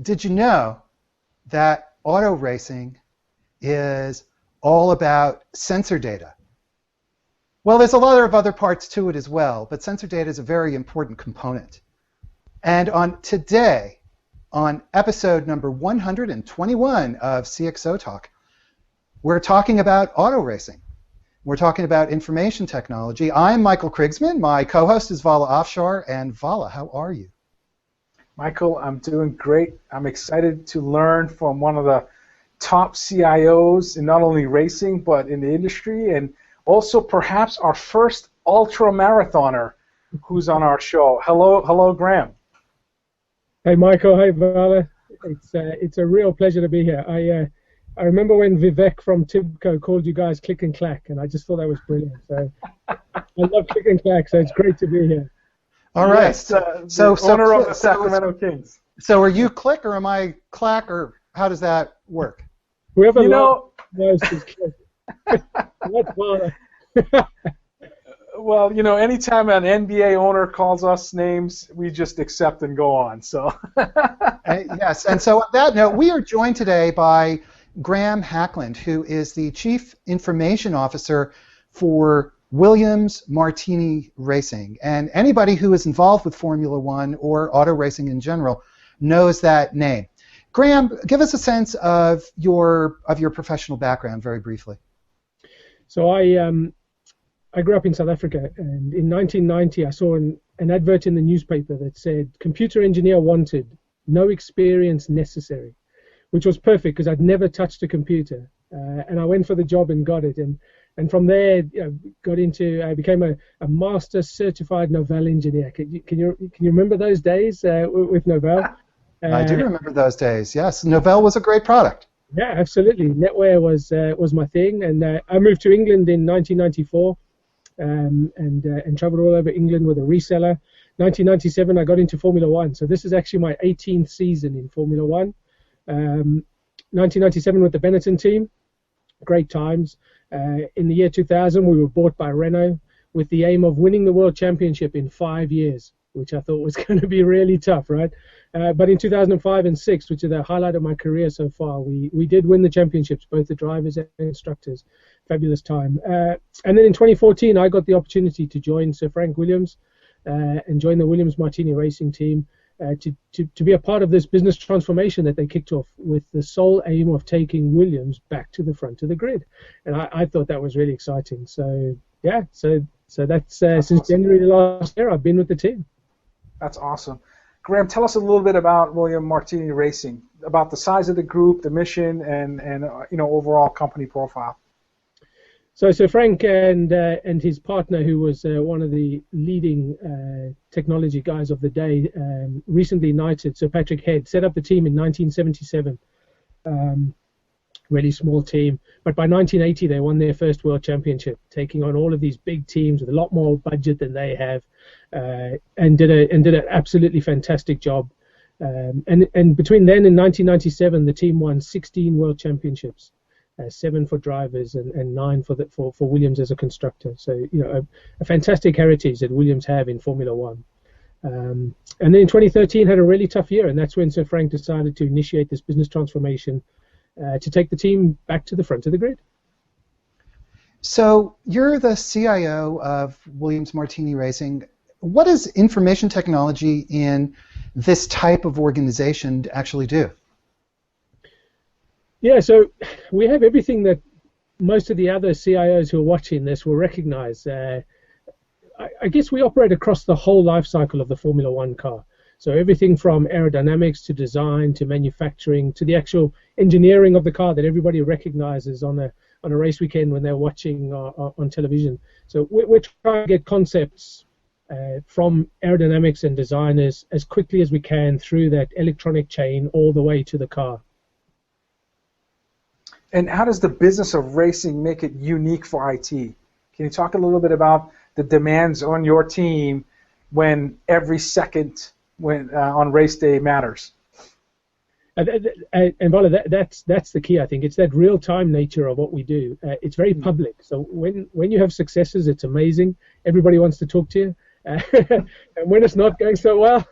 did you know that auto racing is all about sensor data? Well, there's a lot of other parts to it as well, but sensor data is a very important component. And today, on episode number 121 of CXOTalk, we're talking about auto racing. We're talking about information technology. I'm Michael Krigsman. My co-host is Vala Offshore. And Vala, how are you? Michael, I'm doing great. I'm excited to learn from one of the top CIOs in not only racing, but in the industry, and also perhaps our first ultra marathoner who's on our show. Hello, Graeme. Hey, Michael. Hey, Vala. It's a real pleasure to be here. I remember when Vivek from Tibco called you guys Click and Clack, and I just thought that was brilliant. So I love Click and Clack, so it's great to be here. All right. Yes, so owner of the Sacramento Kings. So are you Click or am I Clack, or how does that work? Whoever knows is Click. That's Vala. Well, anytime an NBA owner calls us names, we just accept and go on. So. Yes, and so on that note, we are joined today by Graeme Hackland, who is the Chief Information Officer for Williams Martini Racing. And anybody who is involved with Formula One or auto racing in general knows that name. Graeme, give us a sense of your professional background very briefly. So I grew up in South Africa, and in 1990 I saw an advert in the newspaper that said, computer engineer wanted, no experience necessary, which was perfect because I'd never touched a computer. And I went for the job and got it. And from there, I became a master certified Novell engineer. Can you remember those days with Novell? I do remember those days. Yes, Novell was a great product. Yeah, absolutely. NetWare was my thing, and I moved to England in 1994, and traveled all over England with a reseller. 1997, I got into Formula One. So this is actually my 18th season in Formula One. 1997 with the Benetton team. Great times. In the year 2000, we were bought by Renault with the aim of winning the World Championship in 5 years, which I thought was going to be really tough, right? But in 2005 and 6, which are the highlight of my career so far, we did win the championships, both the drivers and instructors. Fabulous time. And then in 2014, I got the opportunity to join Sir Frank Williams and join the Williams Martini racing team to be a part of this business transformation that they kicked off with the sole aim of taking Williams back to the front of the grid. And I thought that was really exciting. So, yeah, so that's since awesome. January last year, I've been with the team. That's awesome. Graeme, tell us a little bit about Williams Martini Racing, about the size of the group, the mission, and overall company profile. So Frank and his partner, who was one of the leading technology guys of the day, recently knighted, Sir Patrick Head, set up the team in 1977. Really small team, but by 1980 they won their first world championship, taking on all of these big teams with a lot more budget than they have, and did an absolutely fantastic job. And between then and 1997, the team won 16 world championships. 7 for drivers and 9 for Williams as a constructor. So a fantastic heritage that Williams have in Formula One. And then in 2013 had a really tough year, and that's when Sir Frank decided to initiate this business transformation to take the team back to the front of the grid. So you're the CIO of Williams Martini Racing. What does information technology in this type of organization actually do? Yeah, so we have everything that most of the other CIOs who are watching this will recognize. I guess we operate across the whole life cycle of the Formula One car. So everything from aerodynamics to design to manufacturing to the actual engineering of the car that everybody recognizes on a race weekend when they're watching on television. So we're trying to get concepts from aerodynamics and designers as quickly as we can through that electronic chain all the way to the car. And how does the business of racing make it unique for IT? Can you talk a little bit about the demands on your team when every second on race day matters? And Vala, that's the key, I think. It's that real-time nature of what we do. It's very public. So when you have successes, it's amazing. Everybody wants to talk to you. And when it's not going so well,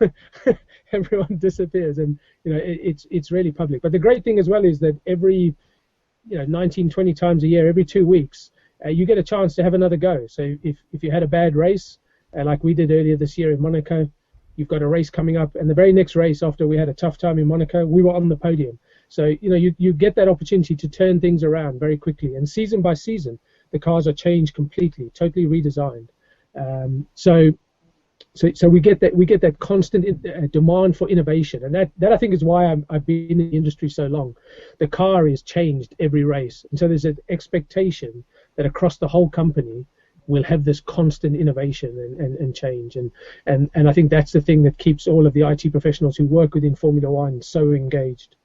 everyone disappears, and it's really public. But the great thing as well is that every 19, 20 times a year, every 2 weeks, you get a chance to have another go. So if you had a bad race, like we did earlier this year in Monaco, you've got a race coming up, and the very next race after we had a tough time in Monaco, we were on the podium. So you get that opportunity to turn things around very quickly, and season by season, the cars are changed completely, totally redesigned. So we get that constant demand for innovation, and that I think is why I've been in the industry so long. The car is changed every race, and so there's an expectation that across the whole company we'll have this constant innovation and change, and I think that's the thing that keeps all of the IT professionals who work within Formula One so engaged.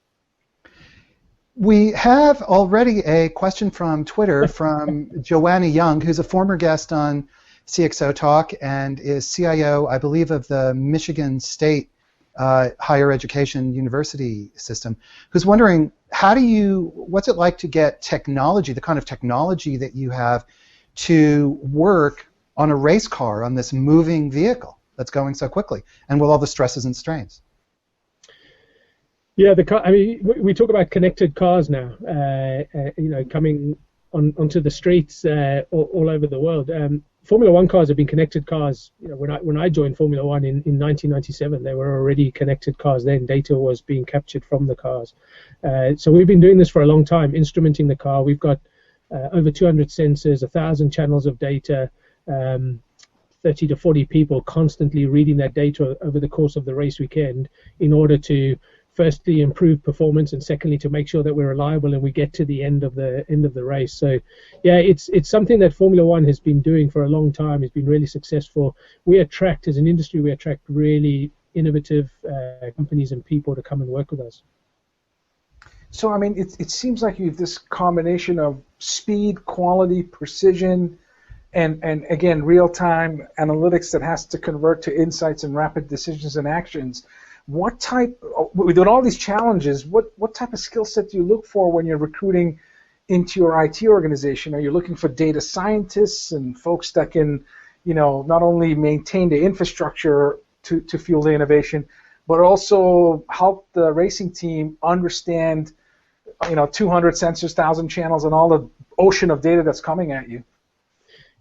We have already a question from Twitter from Joanna Young, who's a former guest on CXOTalk and is CIO, I believe, of the Michigan State higher education university system, who's wondering, what's it like to get technology, the kind of technology that you have, to work on a race car, on this moving vehicle that's going so quickly, and with all the stresses and strains? Yeah, we talk about connected cars now, coming onto the streets all over the world. Formula One cars have been connected cars. When I joined Formula One in 1997, they were already connected cars. Then data was being captured from the cars. So we've been doing this for a long time, instrumenting the car. We've got over 200 sensors, 1,000 channels of data, 30 to 40 people constantly reading that data over the course of the race weekend in order to firstly improve performance, and secondly to make sure that we're reliable and we get to the end of the race. So yeah, it's something that Formula One has been doing for a long time. It's been really successful. As an industry, we attract really innovative companies and people to come and work with us. So I mean, it seems like you have this combination of speed, quality, precision, and again, real-time analytics that has to convert to insights and rapid decisions and actions. What type, with all these challenges, what type of skill set do you look for when you're recruiting into your IT organization? Are you looking for data scientists and folks that can, not only maintain the infrastructure to fuel the innovation, but also help the racing team understand, 200 sensors, 1,000 channels, and all the ocean of data that's coming at you?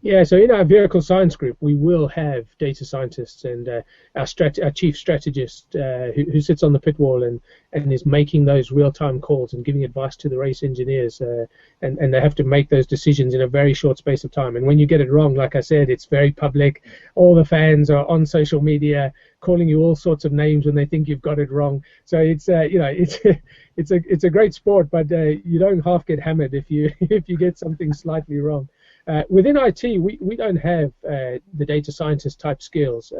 Yeah, so in our vehicle science group, we will have data scientists and our chief strategist who sits on the pit wall and is making those real-time calls and giving advice to the race engineers, and they have to make those decisions in a very short space of time. And when you get it wrong, like I said, it's very public. All the fans are on social media calling you all sorts of names when they think you've got it wrong. So it's it's a great sport, but you don't half get hammered if you get something slightly wrong. Within IT, we don't have the data scientist type skills.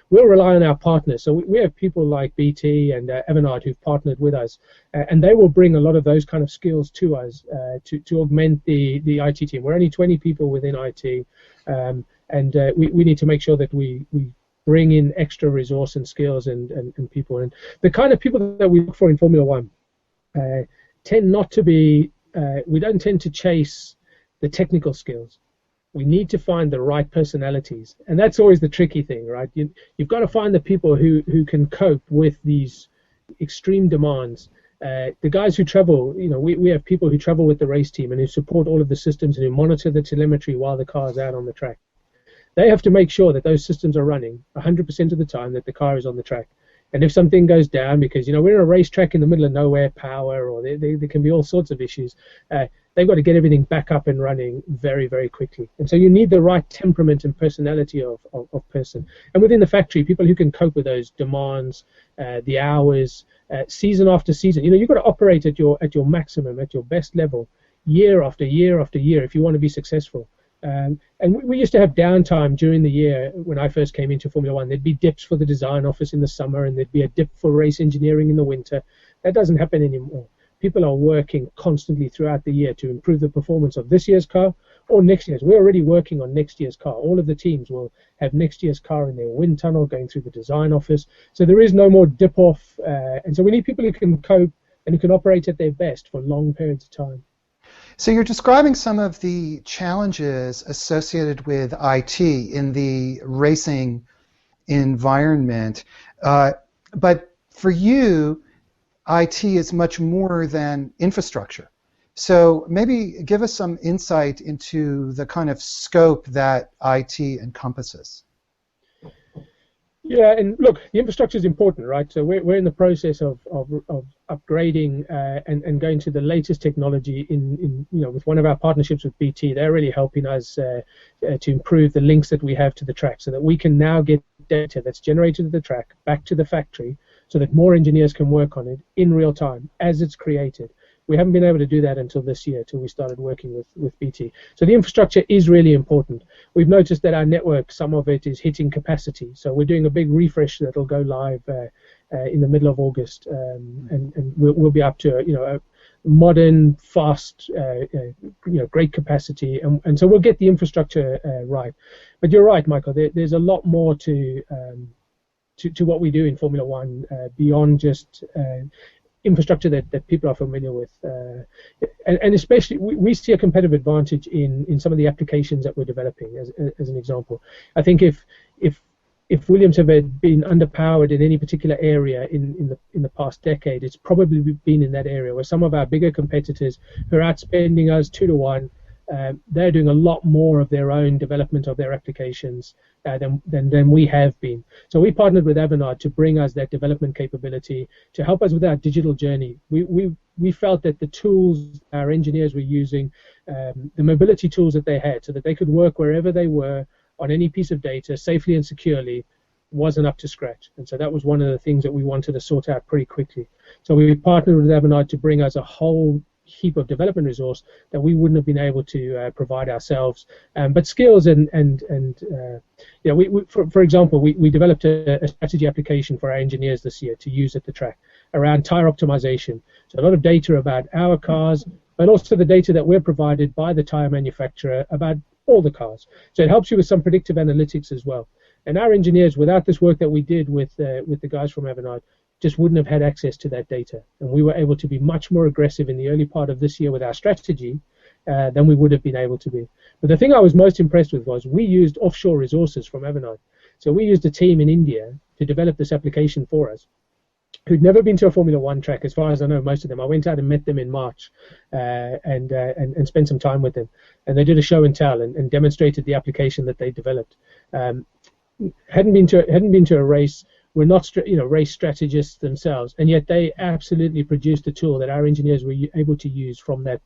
We'll rely on our partners. So we have people like BT and Avanade who've partnered with us, and they will bring a lot of those kind of skills to us to augment the IT team. We're only 20 people within IT, and we need to make sure that we bring in extra resource and skills and people. And the kind of people that we look for in Formula One tend not to be, we don't tend to chase the technical skills. We need to find the right personalities, and that's always the tricky thing, right? You've got to find the people who can cope with these extreme demands. The guys who travel, we have people who travel with the race team and who support all of the systems and who monitor the telemetry while the car's out on the track. They have to make sure that those systems are running 100% of the time that the car is on the track. And if something goes down, because we're in a racetrack in the middle of nowhere, power, or there can be all sorts of issues, they've got to get everything back up and running very, very quickly. And so you need the right temperament and personality of person. And within the factory, people who can cope with those demands, the hours, season after season. You've got to operate at your maximum, at your best level, year after year after year if you want to be successful. And we used to have downtime during the year. When I first came into Formula One, there'd be dips for the design office in the summer, and there'd be a dip for race engineering in the winter. That doesn't happen anymore. People are working constantly throughout the year to improve the performance of this year's car or next year's. We're already working on next year's car. All of the teams will have next year's car in their wind tunnel going through the design office. So there is no more dip-off. And so we need people who can cope and who can operate at their best for long periods of time. So you're describing some of the challenges associated with IT in the racing environment, but for you, IT is much more than infrastructure. So maybe give us some insight into the kind of scope that IT encompasses. Yeah, and look, the infrastructure is important, right? So we're in the process of upgrading and going to the latest technology with one of our partnerships with BT. They're really helping us to improve the links that we have to the track, so that we can now get data that's generated at the track back to the factory, so that more engineers can work on it in real time as it's created. We haven't been able to do that until this year, till we started working with BT. So the infrastructure is really important. We've noticed that our network, some of it is hitting capacity. So we're doing a big refresh that'll go live in the middle of August, and we'll be up to a modern, fast, great capacity, and so we'll get the infrastructure right. But you're right, Michael. There's a lot more to what we do in Formula One beyond just infrastructure that people are familiar with, and especially we see a competitive advantage in some of the applications that we're developing. As an example, I think if Williams have been underpowered in any particular area in the past decade, it's probably been in that area where some of our bigger competitors who are outspending us 2 to 1. They're doing a lot more of their own development of their applications than we have been. So we partnered with Avanade to bring us that development capability to help us with our digital journey. We felt that the tools our engineers were using, the mobility tools that they had, so that they could work wherever they were on any piece of data safely and securely, wasn't up to scratch. And so that was one of the things that we wanted to sort out pretty quickly. So we partnered with Avanade to bring us a whole heap of development resource that we wouldn't have been able to provide ourselves, but skills for example, we developed a strategy application for our engineers this year to use at the track around tire optimization. So a lot of data about our cars, but also the data that we're provided by the tire manufacturer about all the cars. So it helps you with some predictive analytics as well. And our engineers, without this work that we did with the guys from Avanade, just wouldn't have had access to that data. And we were able to be much more aggressive in the early part of this year with our strategy than we would have been able to be. But the thing I was most impressed with was we used offshore resources from Avanade. So we used a team in India to develop this application for us, who'd never been to a Formula One track, as far as I know, most of them. I went out and met them in March and spent some time with them. And they did a show and tell and demonstrated the application that they developed. Hadn't been to a race. We're not race strategists themselves, and yet they absolutely produced a tool that our engineers were able to use from that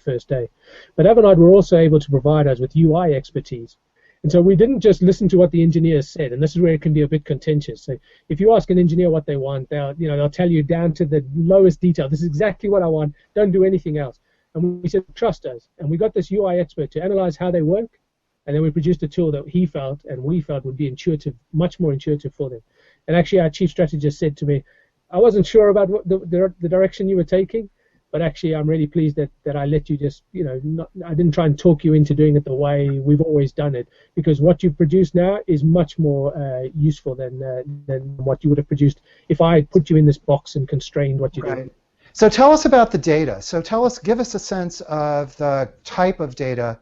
first day. But Avanade were also able to provide us with UI expertise. And so we didn't just listen to what the engineers said, and this is where it can be a bit contentious. So if you ask an engineer what they want, they'll tell you down to the lowest detail, this is exactly what I want, don't do anything else. And we said, trust us. And we got this UI expert to analyze how they work, and then we produced a tool that he felt and we felt would be intuitive, much more intuitive for them. And actually our chief strategist said to me, I wasn't sure about what the direction you were taking, but actually I'm really pleased that I let you just, I didn't try and talk you into doing it the way we've always done it, because what you've produced now is much more useful than what you would have produced if I had put you in this box and constrained what you did. So tell us about the data. So give us a sense of the type of data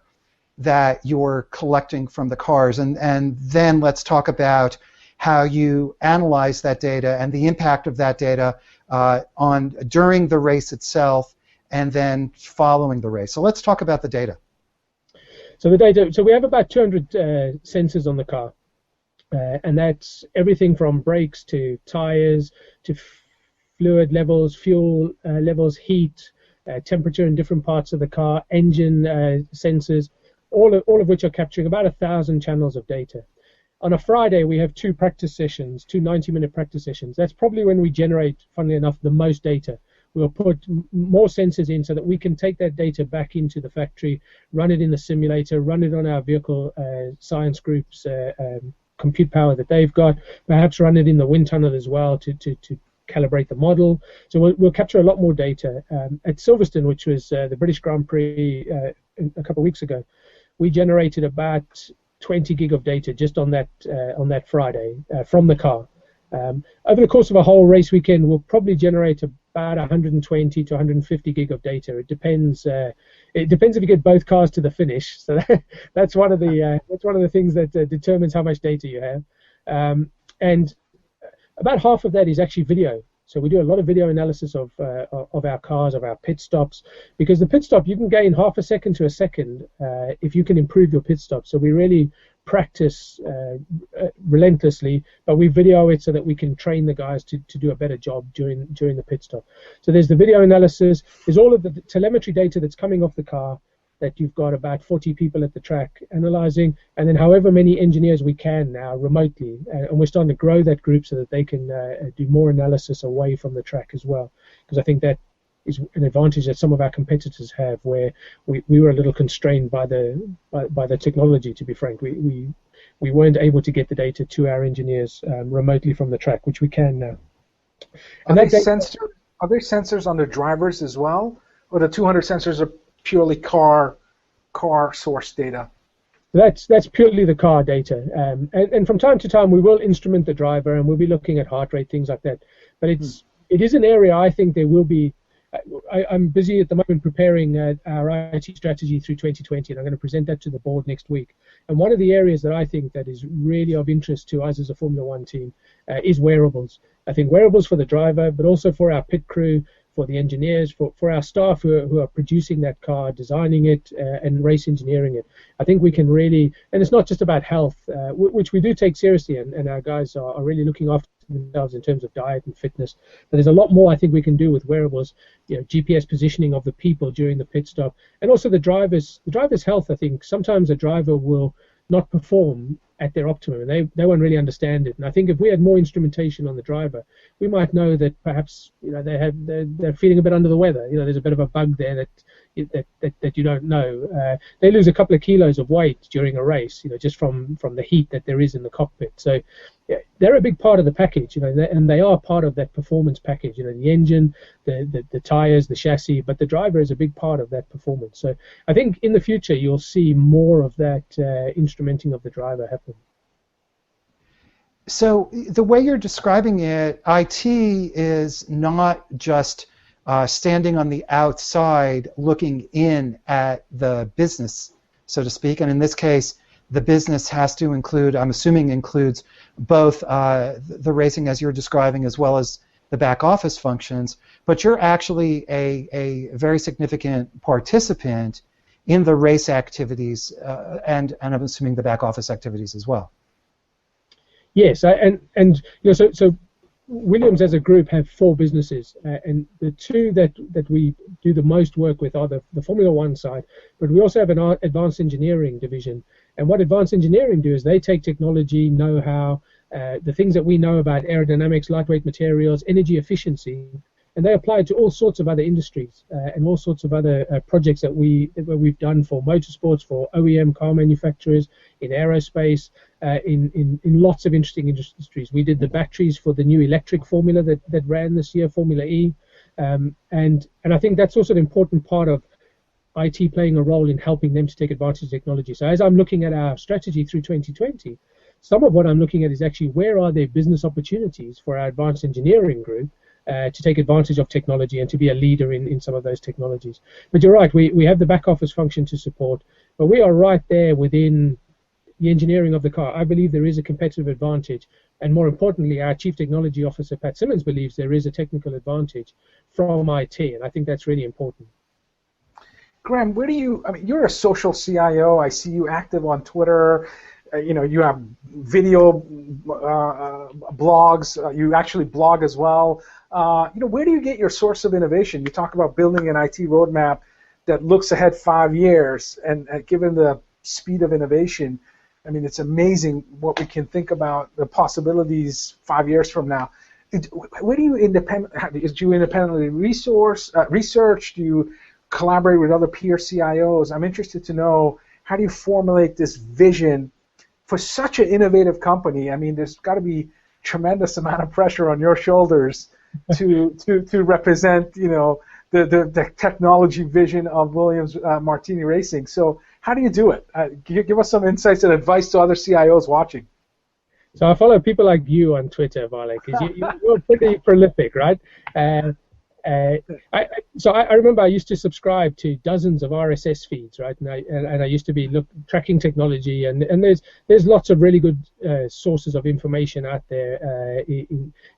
that you're collecting from the cars, and then let's talk about how you analyze that data and the impact of that data during the race itself and then following the race. So let's talk about the data. So the data. So we have about 200 sensors on the car, and that's everything from brakes to tires to fluid levels, fuel levels, heat, temperature in different parts of the car, engine sensors, all of which are capturing about 1,000 channels of data. On a Friday, we have 2 practice sessions, 2 90-minute practice sessions. That's probably when we generate, funnily enough, the most data. We'll put more sensors in so that we can take that data back into the factory, run it in the simulator, run it on our vehicle science groups, compute power that they've got, perhaps run it in the wind tunnel as well to calibrate the model. So we'll capture a lot more data. At Silverstone, which was the British Grand Prix a couple of weeks ago, we generated about 20 gig of data just on that Friday from the car. Over the course of a whole race weekend, we'll probably generate about 120 to 150 gig of data. It depends. It depends if you get both cars to the finish. So that's one of the things that determines how much data you have. And About half of that is actually video. So we do a lot of video analysis of our cars, of our pit stops, because the pit stop, you can gain half a second to a second if you can improve your pit stop. So we really practice relentlessly, but we video it so that we can train the guys to do a better job during the pit stop. So there's the video analysis, there's all of the telemetry data that's coming off the car, that you've got about 40 people at the track analyzing, and then however many engineers we can now remotely, and we're starting to grow that group so that they can do more analysis away from the track as well, because I think that is an advantage that some of our competitors have, where we were a little constrained by the technology, to be frank. We weren't able to get the data to our engineers remotely from the track, which we can now. And are there sensors on the drivers as well, or the 200 sensors are purely car source data? That's purely the car data, and from time to time we will instrument the driver and we'll be looking at heart rate, things like that. But it is an area I think there will be. I'm busy at the moment preparing our IT strategy through 2020, and I'm going to present that to the board next week. And one of the areas that I think that is really of interest to us as a Formula One team is wearables. I think wearables for the driver, but also for our pit crew, for the engineers, for our staff who are producing that car, designing it, and race engineering it. I think we can really, and it's not just about health, which we do take seriously, and our guys are really looking after themselves in terms of diet and fitness. But there's a lot more I think we can do with wearables, GPS positioning of the people during the pit stop, and also the driver's health. I think sometimes a driver will not perform at their optimum, and they won't really understand it. And I think if we had more instrumentation on the driver, we might know that perhaps they're feeling a bit under the weather. There's a bit of a bug there that you don't know. They lose a couple of kilos of weight during a race, just from the heat that there is in the cockpit. So they're a big part of the package, and they are part of that performance package. The engine, the tires, the chassis, but the driver is a big part of that performance. So I think in the future you'll see more of that instrumenting of the driver happen. So the way you're describing it, IT is not just standing on the outside looking in at the business, so to speak, and in this case the business has to include, I'm assuming includes both the racing as you're describing as well as the back office functions, but you're actually a very significant participant in the race activities and I'm assuming the back office activities as well. Yes, so Williams as a group have 4 businesses, and the 2 that we do the most work with are the Formula One side, but we also have an advanced engineering division. And what advanced engineering do is they take technology, know-how, the things that we know about aerodynamics, lightweight materials, energy efficiency, and they apply it to all sorts of other industries and all sorts of other projects that we've done for motorsports, for OEM car manufacturers, in aerospace, in lots of interesting industries. We did the batteries for the new electric formula that ran this year, Formula E, and I think that's also an important part of IT playing a role in helping them to take advantage of technology. So as I'm looking at our strategy through 2020, some of what I'm looking at is actually where are there business opportunities for our advanced engineering group to take advantage of technology and to be a leader in some of those technologies. But you're right, we have the back office function to support, but we are right there within the engineering of the car. I believe there is a competitive advantage, and more importantly, our Chief Technology Officer, Pat Simmons, believes there is a technical advantage from IT, and I think that's really important. Graeme, you're a social CIO. I see you active on Twitter. You have video blogs. You actually blog as well. Where do you get your source of innovation? You talk about building an IT roadmap that looks ahead 5 years, and given the speed of innovation, it's amazing what we can think about the possibilities 5 years from now. Where do you independently research? Do you collaborate with other peer CIOs? I'm interested to know, how do you formulate this vision for such an innovative company? There's got to be tremendous amount of pressure on your shoulders to represent, the technology vision of Williams Martini Racing. So how do you do it? Give us some insights and advice to other CIOs watching. So I follow people like you on Twitter, Vale, because you're pretty prolific, right? I remember I used to subscribe to dozens of RSS feeds, right? And I used to be tracking technology, and there's lots of really good sources of information out there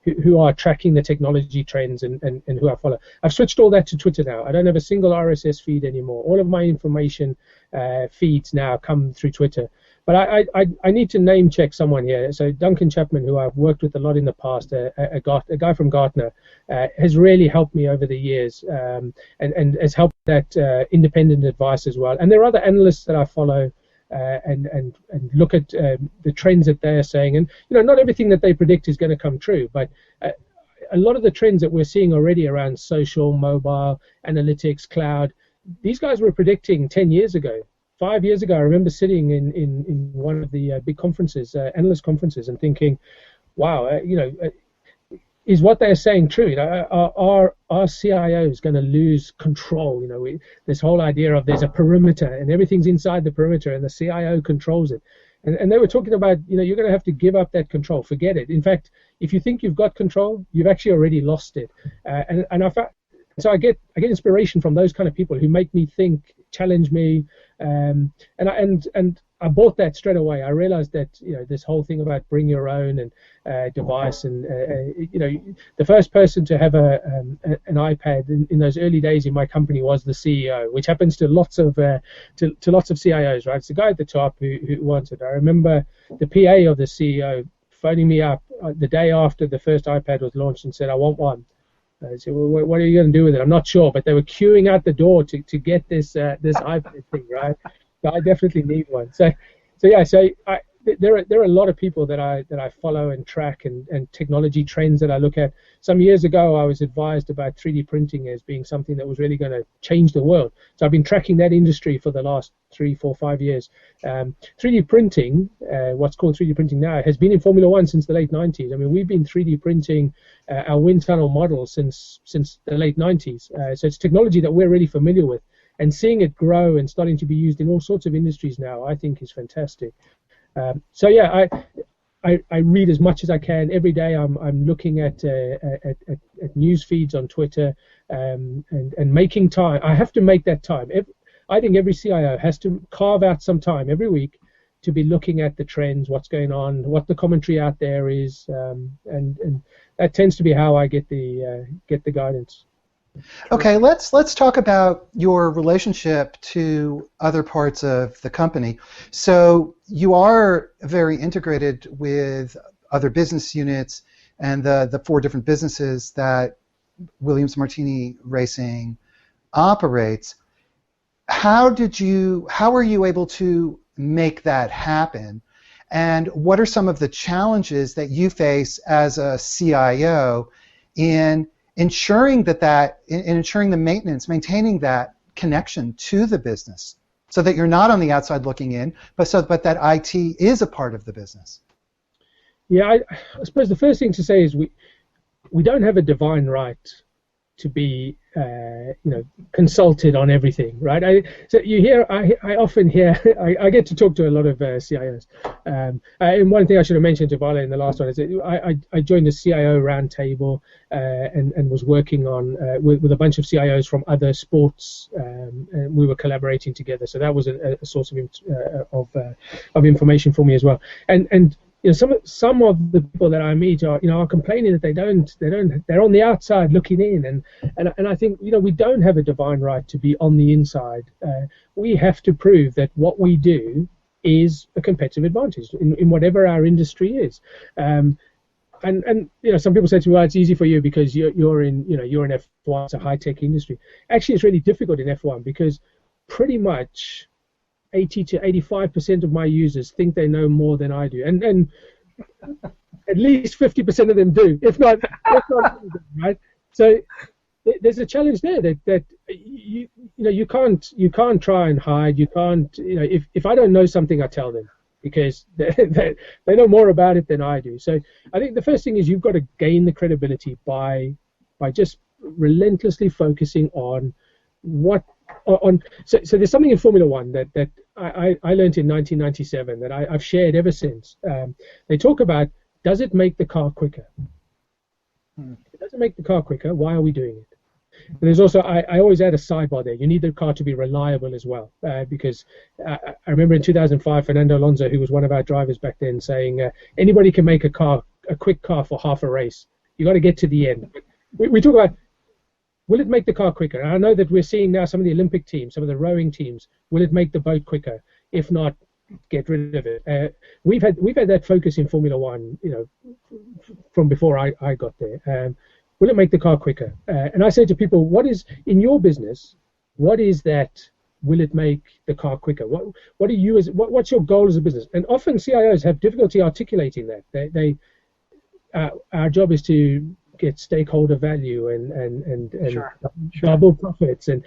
who are tracking the technology trends and who I follow. I've switched all that to Twitter now. I don't have a single RSS feed anymore. All of my information feeds now come through Twitter. But I need to name check someone here. So Duncan Chapman, who I've worked with a lot in the past, a guy from Gartner, has really helped me over the years, and has helped that independent advice as well. And there are other analysts that I follow and look at the trends that they're saying. And not everything that they predict is going to come true, but a lot of the trends that we're seeing already around social, mobile, analytics, cloud, these guys were predicting 10 years ago. 5 years ago, I remember sitting in one of the big conferences, analyst conferences, and thinking, wow, is what they're saying true? Are CIOs going to lose control? This whole idea of there's a perimeter and everything's inside the perimeter and the CIO controls it. And they were talking about, you're going to have to give up that control. Forget it. In fact, if you think you've got control, you've actually already lost it. So I get inspiration from those kind of people who make me think, challenge me, and I bought that straight away. I realized that this whole thing about bring your own and device, and the first person to have an iPad in those early days in my company was the CEO, which happens to lots of CIOs, right? It's the guy at the top who wants it. I remember the PA of the CEO phoning me up the day after the first iPad was launched and said, "I want one." I said, "Well, what are you going to do with it?" "I'm not sure," but they were queuing out the door to get this iPad thing, right? So I definitely need one. So there are a lot of people that I follow and track, and technology trends that I look at. Some years ago, I was advised about 3D printing as being something that was really going to change the world. So I've been tracking that industry for the last 3, 4, 5 years. 3D printing, what's called 3D printing now, has been in Formula One since the late 90s. I mean, we've been 3D printing our wind tunnel models since the late 90s. So it's technology that we're really familiar with. And seeing it grow and starting to be used in all sorts of industries now, I think is fantastic. I read as much as I can every day. I'm looking at news feeds on Twitter, and making time. I have to make that time. I think every CIO has to carve out some time every week to be looking at the trends, what's going on, what the commentary out there is, and that tends to be how I get the guidance. Okay, let's talk about your relationship to other parts of the company. So you are very integrated with other business units and the 4 different businesses that Williams Martini Racing operates. How were you able to make that happen? And what are some of the challenges that you face as a CIO in ensuring ensuring the maintenance, maintaining that connection to the business, so that you're not on the outside looking in, but that IT is a part of the business? Yeah, I suppose the first thing to say is we don't have a divine right to be consulted on everything, right? I often hear I get to talk to a lot of CIOs, and one thing I should have mentioned to Vale in the last one is that I joined the CIO roundtable and was working on with a bunch of CIOs from other sports, and we were collaborating together. So that was a source of information for me as well. And some of the people that I meet are complaining that they're on the outside looking in, and I think we don't have a divine right to be on the inside. We have to prove that what we do is a competitive advantage in whatever our industry is. And some people say to me, well, it's easy for you because you're in F1, it's a high-tech industry. Actually, it's really difficult in F1 because pretty much 80 to 85% of my users think they know more than I do, and at least 50% of them do, if not right? So there's a challenge there that you can't try and hide. You can't if I don't know something, I tell them because they know more about it than I do. So I think the first thing is you've got to gain the credibility by just relentlessly focusing on so there's something in Formula One that I learned in 1997 that I've shared ever since. They talk about, does it make the car quicker? If it doesn't make the car quicker, why are we doing it? And there's also, I always add a sidebar there. You need the car to be reliable as well, because I remember in 2005, Fernando Alonso, who was one of our drivers back then, saying anybody can make a quick car for half a race. You got to get to the end. We talk about, will it make the car quicker? And I know that we're seeing now some of the Olympic teams, some of the rowing teams. Will it make the boat quicker? If not, get rid of it. We've had that focus in Formula One, from before I got there. Will it make the car quicker? And I say to people, what is in your business? What is that? Will it make the car quicker? What do you what's your goal as a business? And often CIOs have difficulty articulating that. Our job is to get stakeholder value and Sure. double profits and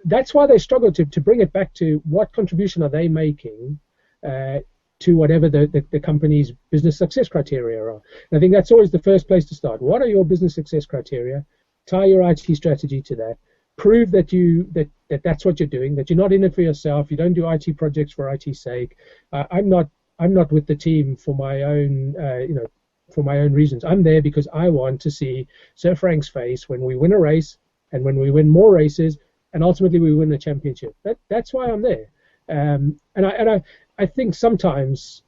that's why they struggle to bring it back to what contribution are they making to whatever the company's business success criteria are. And I think that's always the first place to start. What are your business success criteria? Tie your IT strategy to that. Prove that that's what you're doing, that you're not in it for yourself. You don't do IT projects for IT's sake. I'm not with the team for my own for my own reasons. I'm there because I want to see Sir Frank's face when we win a race and when we win more races and ultimately we win the championship. That's why I'm there. And I think sometimes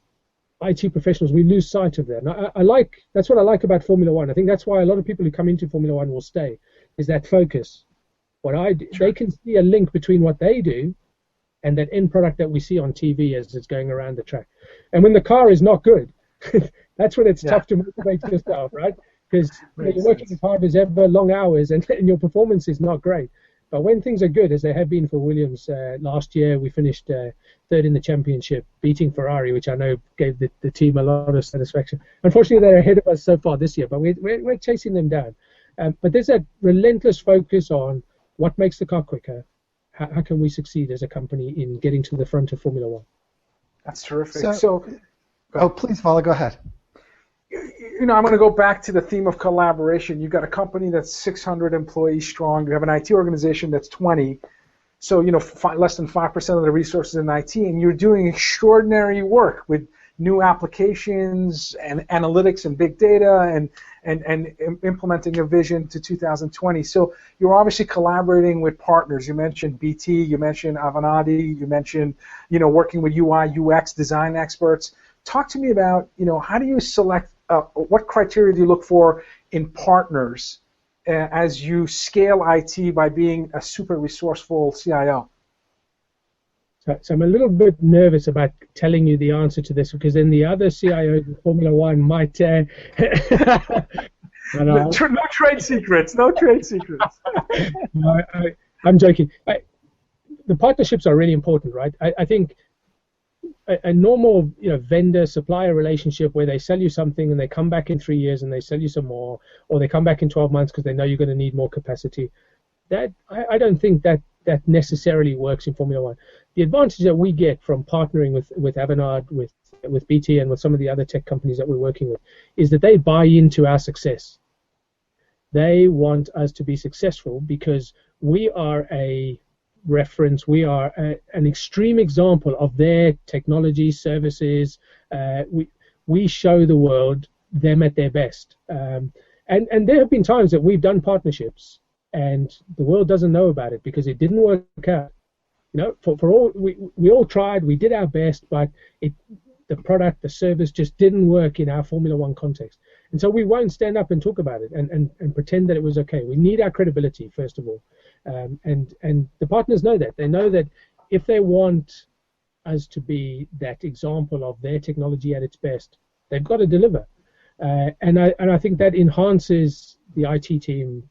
IT professionals, we lose sight of that. And that's what I like about Formula One. I think that's why a lot of people who come into Formula One will stay, is that focus. What I do, Sure. They can see a link between what they do and that end product that we see on TV as it's going around the track. And when the car is not good, that's when it's tough to motivate yourself, right? Because you're working as hard as ever, long hours, and your performance is not great. But when things are good, as they have been for Williams, last year we finished third in the championship, beating Ferrari, which I know gave the team a lot of satisfaction. Unfortunately, they're ahead of us so far this year, but we're chasing them down. But there's a relentless focus on what makes the car quicker. How can we succeed as a company in getting to the front of Formula One? That's terrific. Please, Vala, go ahead. I'm going to go back to the theme of collaboration. You've got a company that's 600 employees strong. You have an IT organization that's 20. So, less than 5% of the resources in IT, and you're doing extraordinary work with new applications and analytics and big data and implementing a vision to 2020. So you're obviously collaborating with partners. You mentioned BT, you mentioned Avanade, you mentioned, working with UI, UX design experts. Talk to me about, how do you select, what criteria do you look for in partners as you scale IT by being a super resourceful CIO? So I'm a little bit nervous about telling you the answer to this because then the other CIOs of Formula One might... No trade secrets, no trade secrets. No, I'm joking. The partnerships are really important, right? I think a normal vendor-supplier relationship where they sell you something and they come back in 3 years and they sell you some more, or they come back in 12 months because they know you're going to need more capacity, that I don't think that necessarily works in Formula One. The advantage that we get from partnering with Avanade, with BT, and with some of the other tech companies that we're working with is that they buy into our success. They want us to be successful because we are a reference, we are an extreme example of their technology, services. We show the world them at their best. And there have been times that we've done partnerships and the world doesn't know about it because it didn't work out. For all we all tried, we did our best, but the product, the service just didn't work in our Formula One context. And so we won't stand up and talk about it and pretend that it was okay. We need our credibility, first of all. And the partners know that. They know that if they want us to be that example of their technology at its best, they've got to deliver. And I think that enhances the IT team,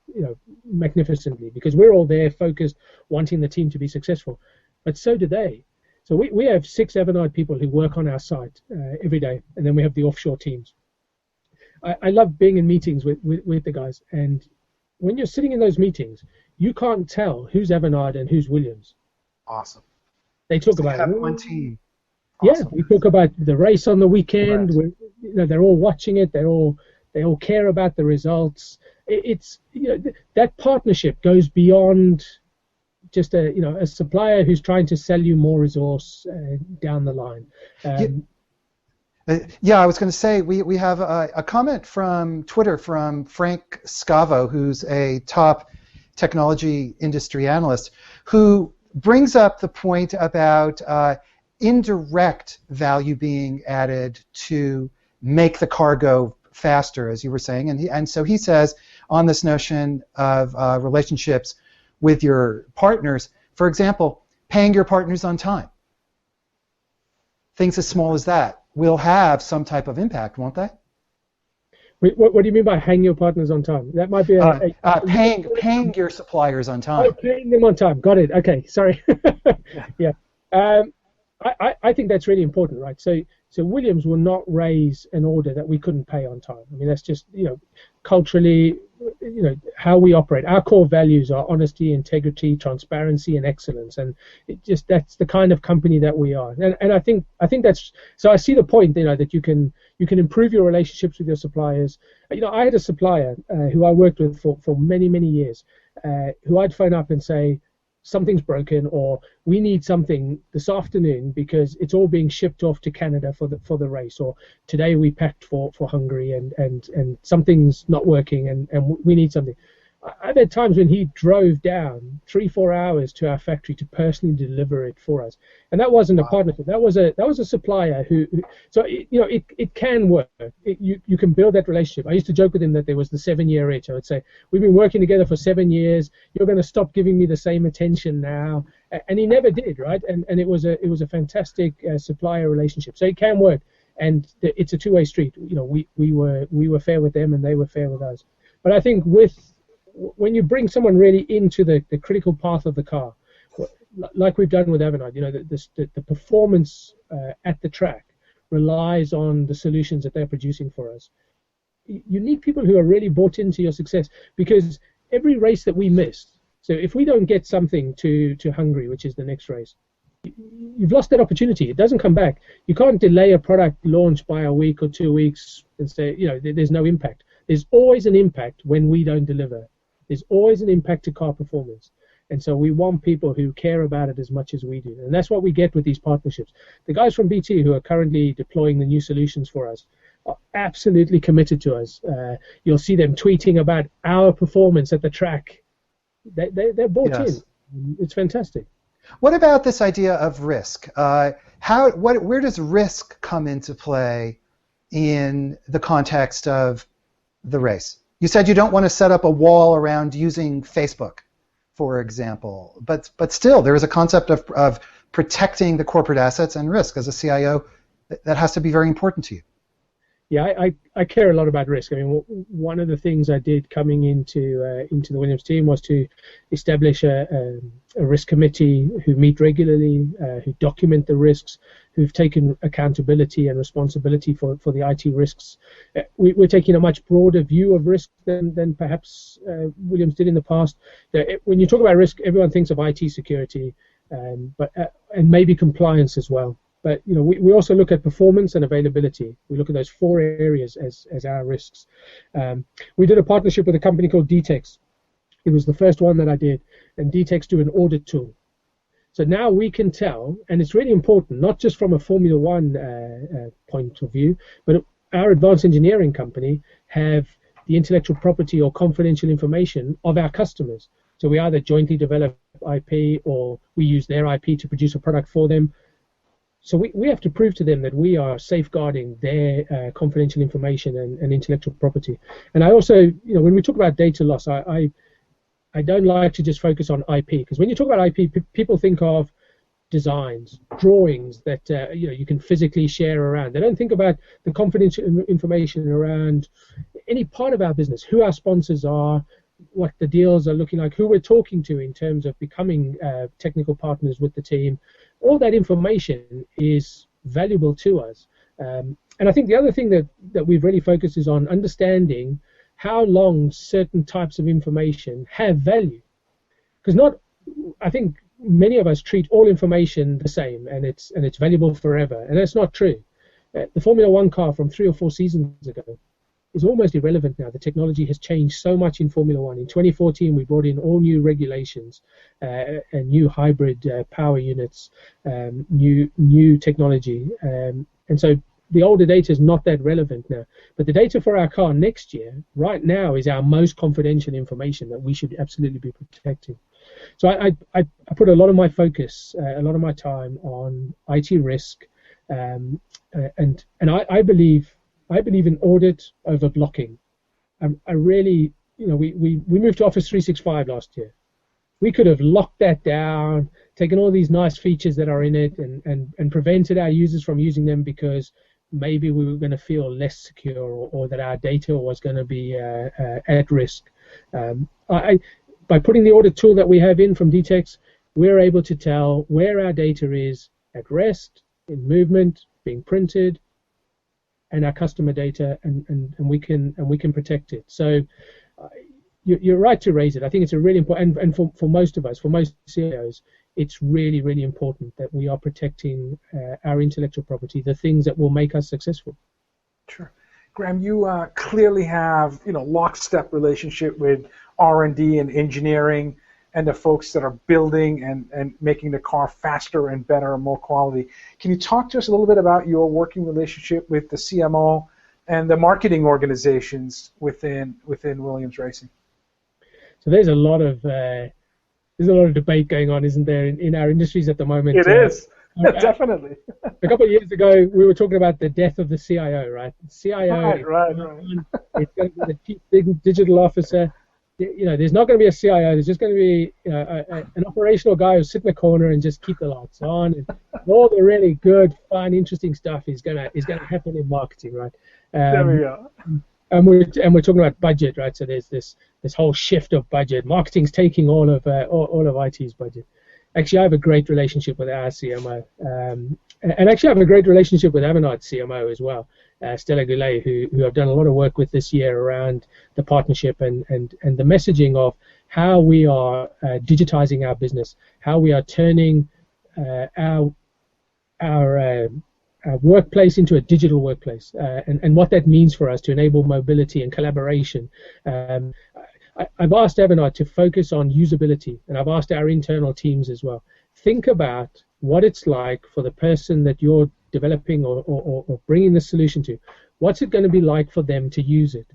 magnificently, because we're all there focused, wanting the team to be successful. But so do they. So we have 6 Avanade people who work on our site every day, and then we have the offshore teams. I love being in meetings with the guys, and when you're sitting in those meetings, you can't tell who's Avanade and who's Williams. Awesome. They talk about one team. Yeah, Awesome. we talk about the race on the weekend. Right. They're all watching it. They all care about the results. It's that partnership goes beyond just a supplier who's trying to sell you more resource down the line. Yeah, I was going to say we have a comment from Twitter from Frank Scavo, who's a top technology industry analyst, who brings up the point about indirect value being added to make the car go faster, as you were saying, and so he says on this notion of relationships with your partners, for example, paying your partners on time. Things as small as that will have some type of impact, won't they? What do you mean by hang your partners on time? That might be paying your suppliers on time. Oh, paying them on time. Got it. Okay, sorry. Yeah. I think that's really important, right? So Williams will not raise an order that we couldn't pay on time. I mean, that's just, culturally, how we operate. Our core values are honesty, integrity, transparency, and excellence, and that's the kind of company that we are. And I think that's so. I see the point, that you can improve your relationships with your suppliers. I had a supplier who I worked with for many years, who I'd phone up and say, something's broken, or we need something this afternoon because it's all being shipped off to Canada for the race, or today we packed for Hungary and something's not working and we need something. I've had times when he drove down 3-4 hours to our factory to personally deliver it for us, and that wasn't a partnership. That was a supplier who so it can work. You can build that relationship. I used to joke with him that there was the 7-year itch. I would say, we've been working together for 7 years. You're going to stop giving me the same attention now, and he never did, right? And it was a fantastic supplier relationship. So it can work, and it's a two-way street. We were fair with them, and they were fair with us. But I think when you bring someone really into the critical path of the car, like we've done with Avanade, the performance at the track relies on the solutions that they're producing for us. You need people who are really bought into your success, because every race that we missed, so if we don't get something to Hungary, which is the next race, you've lost that opportunity. It doesn't come back. You can't delay a product launch by a week or 2 weeks and say, there's no impact. There's always an impact when we don't deliver. There's always an impact to car performance. And so we want people who care about it as much as we do. And that's what we get with these partnerships. The guys from BT who are currently deploying the new solutions for us are absolutely committed to us. You'll see them tweeting about our performance at the track. They're bought in. It's fantastic. What about this idea of risk? Where does risk come into play in the context of the race? You said you don't want to set up a wall around using Facebook, for example, but still there is a concept of protecting the corporate assets and risk. As a CIO, that has to be very important to you. Yeah, I care a lot about risk. I mean, one of the things I did coming into the Williams team was to establish a risk committee who meet regularly, who document the risks, who've taken accountability and responsibility for the IT risks. We're taking a much broader view of risk than perhaps Williams did in the past. When you talk about risk, everyone thinks of IT security, and maybe compliance as well. But we also look at performance and availability. We look at those 4 areas as our risks. We did a partnership with a company called DTEX. It was the first one that I did, and DTEX do an audit tool. So now we can tell, and it's really important, not just from a Formula One point of view, but our advanced engineering company have the intellectual property or confidential information of our customers. So we either jointly develop IP or we use their IP to produce a product for them. So we have to prove to them that we are safeguarding their confidential information and intellectual property. And I also, when we talk about data loss, I don't like to just focus on IP, because when you talk about IP, people think of designs, drawings that you can physically share around. They don't think about the confidential information around any part of our business, who our sponsors are, what the deals are looking like, who we're talking to in terms of becoming technical partners with the team. All that information is valuable to us. And I think the other thing that we've really focused is on understanding how long certain types of information have value. Because I think many of us treat all information the same, and it's valuable forever, and that's not true. The Formula One car from 3 or 4 seasons ago is almost irrelevant now. The technology has changed so much in Formula One. In 2014, we brought in all new regulations, and new hybrid power units, new technology, and so the older data is not that relevant now. But the data for our car next year, right now, is our most confidential information that we should absolutely be protecting. So I put a lot of my focus, a lot of my time on IT risk, and I believe in audit over blocking. I really, we moved to Office 365 last year. We could have locked that down, taken all these nice features that are in it, and prevented our users from using them because maybe we were going to feel less secure, or that our data was going to be at risk. By putting the audit tool that we have in from DTEX, we're able to tell where our data is at rest, in movement, being printed, and our customer data, and we can protect it. So you're right to raise it. I think it's a really important, and for most of us, for most CIOs, it's really, really important that we are protecting our intellectual property, the things that will make us successful. Sure. Graeme, you clearly have lockstep relationship with R&D and engineering and the folks that are building and making the car faster and better and more quality. Can you talk to us a little bit about your working relationship with the CMO and the marketing organizations within Williams Racing? So there's a lot of debate going on, isn't there, in our industries at the moment? It is. Definitely. A couple of years ago, we were talking about the death of the CIO, right? CIO, right. It's going to be the chief digital officer. There's not going to be a CIO. There's just going to be an operational guy who's sit in the corner and just keep the lights on. And all the really good, fun, interesting stuff is going to happen in marketing, right? There we go. And we're talking about budget, right? So there's this whole shift of budget. Marketing's taking all of IT's budget. Actually, I have a great relationship with our CMO, and actually I have a great relationship with Avanade's CMO as well, Stella Goulet, who I've done a lot of work with this year around the partnership and the messaging of how we are digitizing our business, how we are turning our workplace into a digital workplace, and what that means for us to enable mobility and collaboration. I've asked Avanade to focus on usability, and I've asked our internal teams as well. Think about what it's like for the person that you're developing or bringing the solution to. What's it going to be like for them to use it?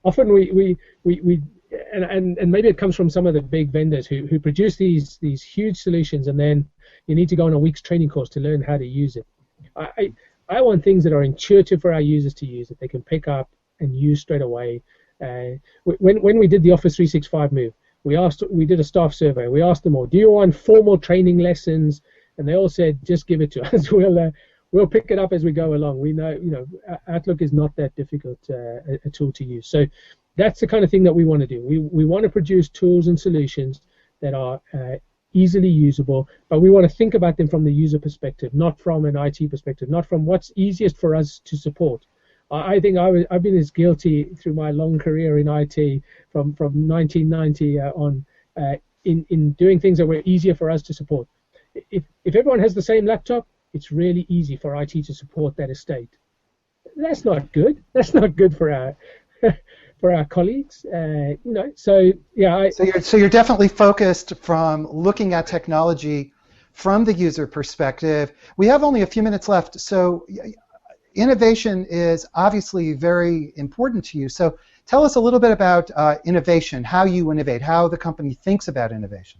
Often we maybe it comes from some of the big vendors who produce these huge solutions, and then you need to go on a week's training course to learn how to use it. I want things that are intuitive for our users to use, that they can pick up and use straight away. When we did the Office 365 move, we did a staff survey. We asked them all, do you want formal training lessons? And they all said, just give it to us. We'll pick it up as we go along. We know, Outlook is not that difficult a tool to use. So that's the kind of thing that we want to do. We want to produce tools and solutions that are easily usable, but we want to think about them from the user perspective, not from an IT perspective, not from what's easiest for us to support. I think I've been as guilty through my long career in IT from 1990 on in doing things that were easier for us to support. If everyone has the same laptop, it's really easy for IT to support that estate. That's not good. That's not good for our colleagues. So yeah. So you're definitely focused from looking at technology from the user perspective. We have only a few minutes left, so. Innovation is obviously very important to you. So tell us a little bit about innovation, how you innovate, how the company thinks about innovation.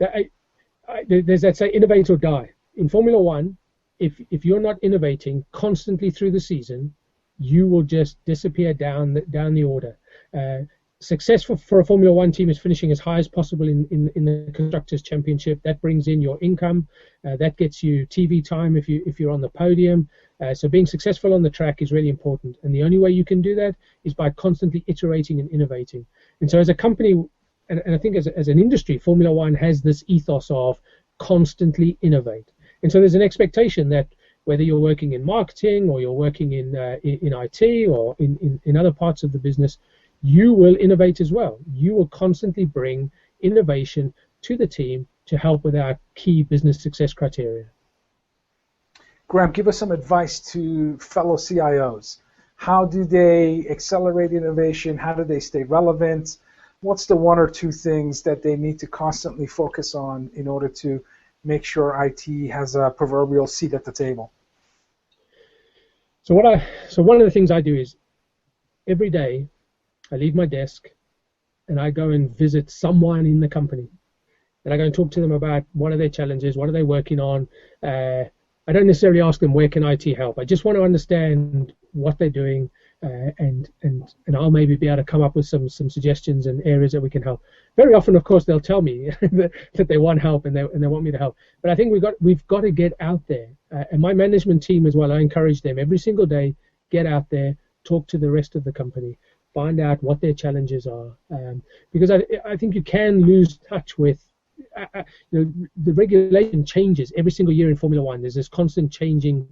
There's that say, innovate or die. In Formula One, if you're not innovating constantly through the season, you will just disappear down the order. Success for a Formula One team is finishing as high as possible in the Constructors' Championship. That brings in your income. That gets you TV time if you're on the podium. So being successful on the track is really important. And the only way you can do that is by constantly iterating and innovating. And so as a company, and I think as an industry, Formula One has this ethos of constantly innovate. And so there's an expectation that whether you're working in marketing or you're working in IT or in other parts of the business, you will innovate as well. You will constantly bring innovation to the team to help with our key business success criteria. Graeme, give us some advice to fellow CIOs. How do they accelerate innovation? How do they stay relevant? What's the one or two things that they need to constantly focus on in order to make sure IT has a proverbial seat at the table? So one of the things I do is every day I leave my desk and I go and visit someone in the company. And I go and talk to them about what are their challenges, what are they working on. I don't necessarily ask them where can IT help. I just want to understand what they're doing, and I'll maybe be able to come up with some suggestions and areas that we can help. Very often, of course, they'll tell me that they want help and they want me to help. But I think we've got to get out there. And my management team as well, I encourage them every single day, get out there, talk to the rest of the company, find out what their challenges are. Because I think you can lose touch with the regulation changes every single year in Formula One. There's this constant changing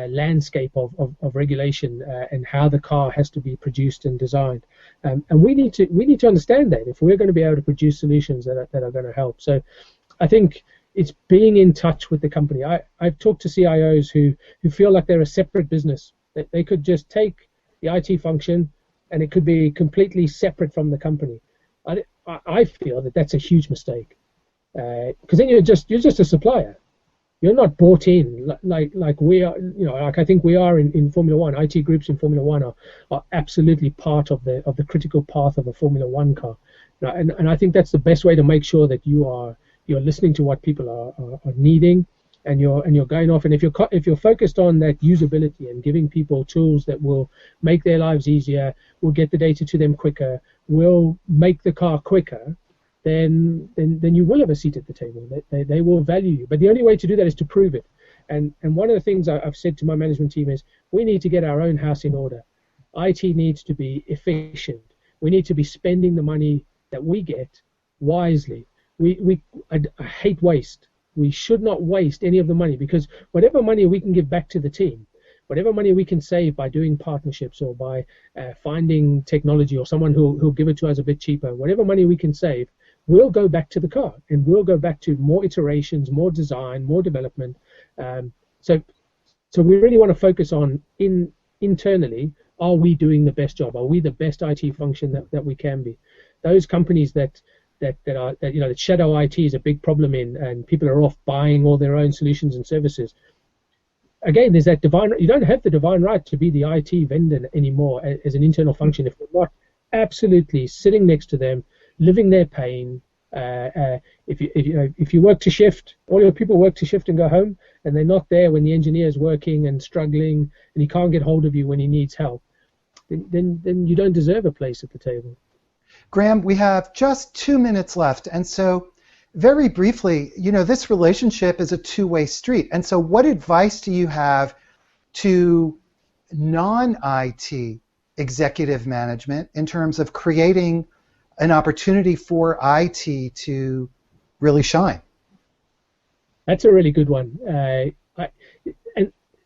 landscape of regulation and how the car has to be produced and designed. And we need to understand that if we're going to be able to produce solutions that are going to help. So I think it's being in touch with the company. I've talked to CIOs who feel like they're a separate business. That they could just take the IT function and it could be completely separate from the company. I feel that that's a huge mistake. Because then you're just a supplier. You're not bought in like we are. Like I think we are in Formula One. IT groups in Formula One are absolutely part of the critical path of a Formula One car. And I think that's the best way to make sure that you're listening to what people are needing, and you're going off. And if you're focused on that usability and giving people tools that will make their lives easier, will get the data to them quicker, will make the car quicker, then you will have a seat at the table. They will value you. But the only way to do that is to prove it. And one of the things I've said to my management team is we need to get our own house in order. IT needs to be efficient. We need to be spending the money that we get wisely. I hate waste. We should not waste any of the money, because whatever money we can give back to the team, whatever money we can save by doing partnerships or by finding technology or someone who'll give it to us a bit cheaper, whatever money we can save, we'll go back to the car, and we'll go back to more iterations, more design, more development. So we really want to focus on internally, are we doing the best job? Are we the best IT function that we can be? Those companies that shadow IT is a big problem in, and people are off buying all their own solutions and services. Again, there's that you don't have the divine right to be the IT vendor anymore as an internal function if you're not absolutely sitting next to them, living their pain. If you work to shift, all your people work to shift and go home, and they're not there when the engineer is working and struggling, and he can't get hold of you when he needs help, then you don't deserve a place at the table. Graeme, we have just 2 minutes left, and so very briefly, this relationship is a two-way street, and so what advice do you have to non-IT executive management in terms of creating an opportunity for IT to really shine? That's a really good one, and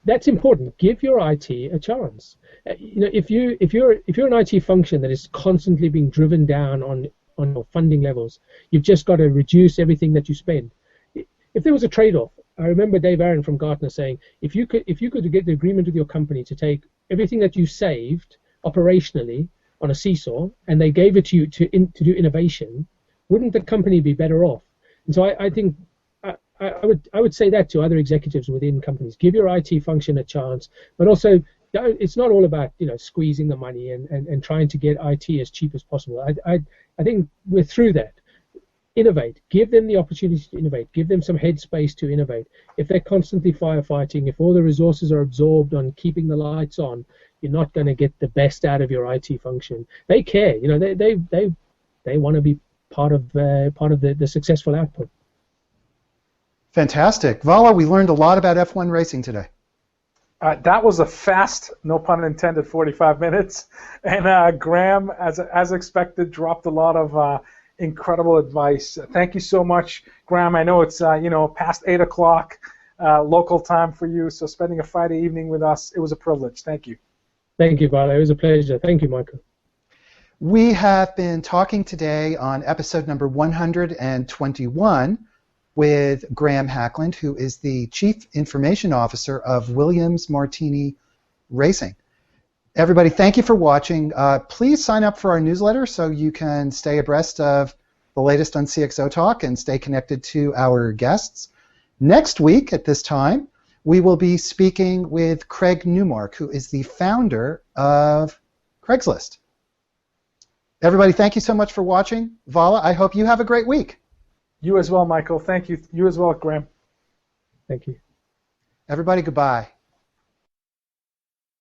that's important. Give your IT a chance. If you're an IT function that is constantly being driven down on your funding levels, you've just got to reduce everything that you spend. If there was a trade-off, I remember Dave Aaron from Gartner saying, if you could get the agreement with your company to take everything that you saved operationally on a seesaw, and they gave it to you to do innovation, wouldn't the company be better off? And so I think I would say that to other executives within companies. Give your IT function a chance, but also it's not all about squeezing the money and trying to get IT as cheap as possible. I think we're through that. Innovate. Give them the opportunity to innovate. Give them some headspace to innovate. If they're constantly firefighting, if all the resources are absorbed on keeping the lights on, you're not going to get the best out of your IT function. They care. They want to be part of the successful output. Fantastic. Vala, we learned a lot about F1 racing today. That was a fast, no pun intended, 45 minutes. And Graeme, as expected, dropped a lot of incredible advice. Thank you so much, Graeme. I know it's past 8 o'clock local time for you, so spending a Friday evening with us, it was a privilege. Thank you. Thank you, Vala. It was a pleasure. Thank you, Michael. We have been talking today on episode number 121 with Graeme Hackland, who is the Chief Information Officer of Williams Martini Racing. Everybody, thank you for watching. Please sign up for our newsletter so you can stay abreast of the latest on CXOTalk and stay connected to our guests. Next week at this time, we will be speaking with Craig Newmark, who is the founder of Craigslist. Everybody, thank you so much for watching. Vala, I hope you have a great week. You as well, Michael. Thank you. You as well, Graeme. Thank you. Everybody, goodbye.